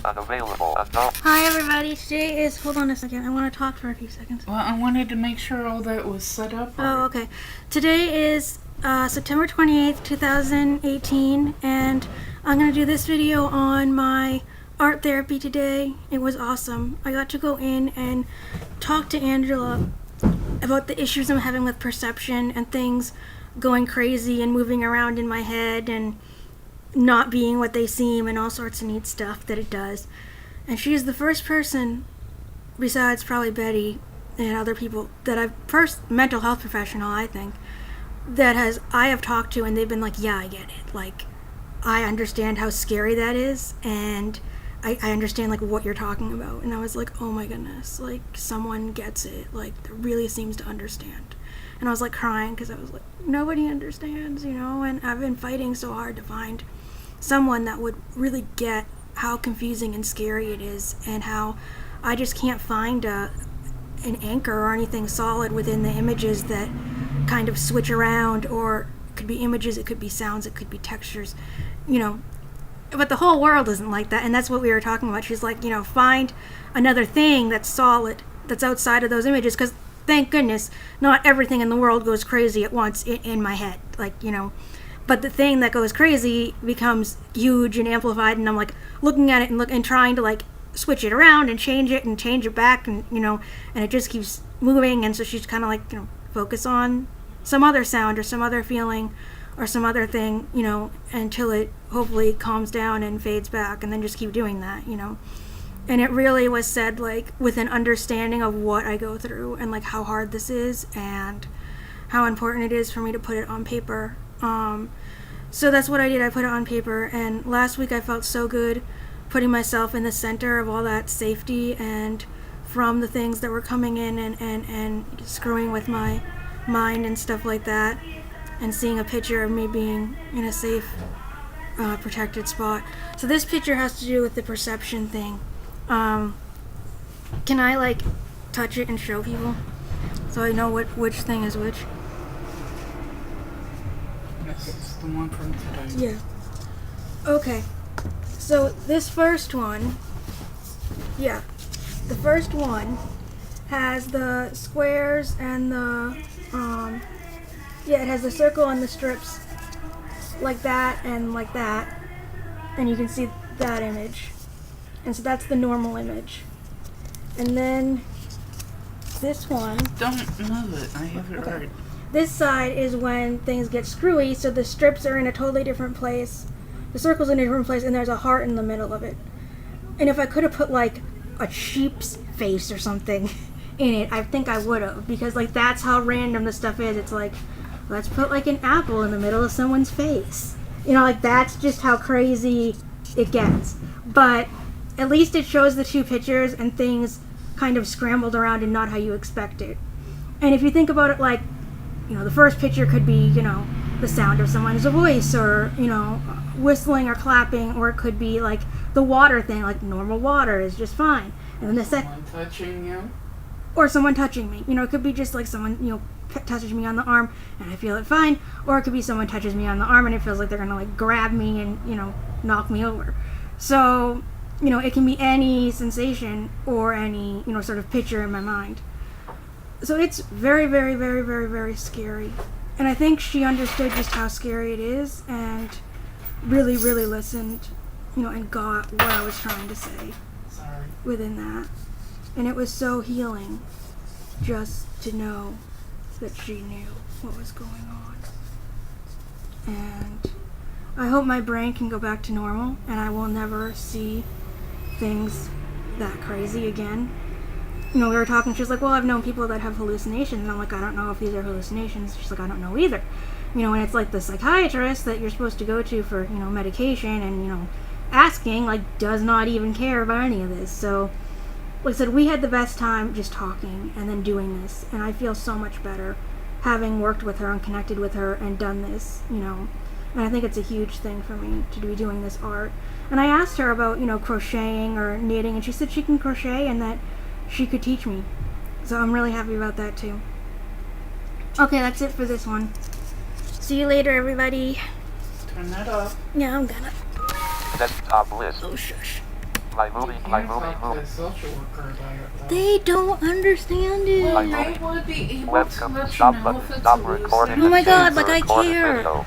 Unavailable. Hi everybody, today is, hold on a second, I want to talk for a few seconds. Well, I wanted to make sure all that was set up. Oh, okay. Today is September 28th, 2018, and I'm going to do this video on my art therapy today. It was awesome. I got to go in and talk to Angela about the issues I'm having with perception and things going crazy and moving around in my head and not being what they seem and all sorts of neat stuff that it does. And she is the first person, besides probably Betty and other people, that I've, first mental health professional, I think, that I have talked to, and they've been like, yeah, I get it. Like, I understand how scary that is, and I understand, like, what you're talking about. And I was like, oh my goodness, like, someone gets it. Like, that really seems to understand. And I was, like, crying, because I was like, nobody understands, you know? And I've been fighting so hard to find someone that would really get how confusing and scary it is, and how I just can't find an anchor or anything solid within the images that kind of switch around, or it could be images, it could be sounds, it could be textures, you know. But the whole world isn't like that, and that's what we were talking about. She's like, you know, find another thing that's solid, that's outside of those images, because thank goodness not everything in the world goes crazy at once in my head, like, you know. But the thing that goes crazy becomes huge and amplified, and I'm like looking at it and trying to like switch it around and change it back, and you know, and it just keeps moving. And so she's kind of like, you know, focus on some other sound or some other feeling or some other thing, you know, until it hopefully calms down and fades back, and then just keep doing that, you know. And it really was said like with an understanding of what I go through and like how hard this is and how important it is for me to put it on paper. So that's what I did. I put it on paper, and last week I felt so good putting myself in the center of all that safety and from the things that were coming in and screwing with my mind and stuff like that, and seeing a picture of me being in a safe, protected spot. So this picture has to do with the perception thing. Can I like touch it and show people so I know which thing is which? It's the one from today. Yeah. Okay. So this first one, yeah, the first one has the squares and the, yeah, it has the circle and the strips like that and like that. And you can see that image. And so that's the normal image. And then this one. Don't move it. I have it Okay. right. This side is when things get screwy, so the strips are in a totally different place, the circle's in a different place, and there's a heart in the middle of it. And if I could have put like a sheep's face or something in it, I think I would have, because like that's how random the stuff is. It's like, let's put like an apple in the middle of someone's face. You know, like that's just how crazy it gets. But at least it shows the two pictures and things kind of scrambled around and not how you expect it. And if you think about it, like, you know, the first picture could be, you know, the sound of someone's voice, or, you know, whistling or clapping, or it could be like the water thing, like normal water is just fine. And then the Someone touching you? or someone touching me. You know, it could be just like someone, you know, touches me on the arm and I feel it fine, or it could be someone touches me on the arm and it feels like they're gonna like grab me and, you know, knock me over. So, you know, it can be any sensation or any, you know, sort of picture in my mind. So it's very, very, very, very, very scary. And I think she understood just how scary it is and really, really listened, you know, and got what I was trying to say Sorry. within that. And it was so healing just to know that she knew what was going on. And I hope my brain can go back to normal and I will never see things that crazy again. You know, we were talking, she's like, well, I've known people that have hallucinations, and I'm like, I don't know if these are hallucinations. She's like, I don't know either. You know, and it's like the psychiatrist that you're supposed to go to for, you know, medication and, you know, asking, like, does not even care about any of this. So, like I said, we had the best time just talking and then doing this, and I feel so much better having worked with her and connected with her and done this, you know. And I think it's a huge thing for me to be doing this art. And I asked her about, you know, crocheting or knitting, and she said she can crochet and that she could teach me. So I'm really happy about that too. Okay, that's it for this one. See you later, everybody. Turn that off. Yeah, I'm gonna. Desktop list. Oh, shush. You can't talk to a social worker about it, though. They don't understand Well, it. they would be able to Welcome. let you Stop know button. if it's Stop a loose recording. Oh my God, connection. like I Recorded care. video.